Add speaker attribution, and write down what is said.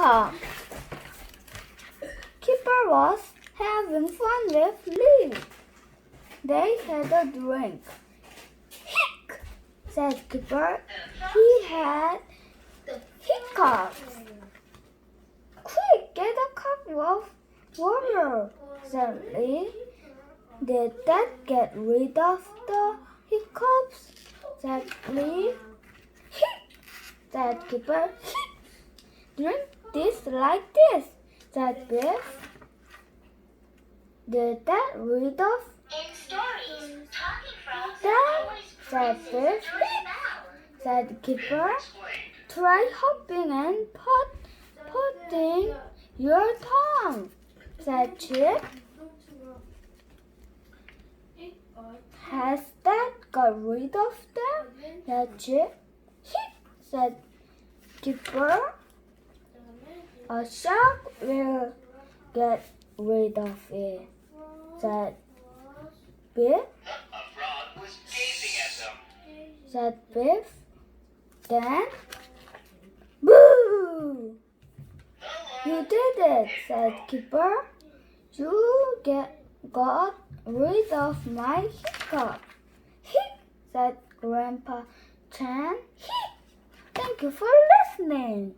Speaker 1: hiccup. Keeper was having fun with Lee. They had a drink. Hic, said Keeper. He had hiccups. Quick, get a cup of water, said Lee. Did that get rid of the hiccups? Said Lee. Hic, said Keeper. Hic. Drink this like this, said Biff. Did that rid of
Speaker 2: In stories, talking frogs
Speaker 1: that?
Speaker 2: always
Speaker 1: Said
Speaker 2: freezes
Speaker 1: Biff.
Speaker 2: your smell.
Speaker 1: Said Keeper. Try hopping and putting your tongue, said Chip. Has that got rid of them? Said Chip. Hic, said Keeper. A shark will get rid of it, said Biff.
Speaker 3: A frog was gazing at them.
Speaker 1: Said Biff. Then, boo! You did it, said Keeper. You got rid of my hiccup. Hic, said Grandpa Chan. Hic. Thank you for listening.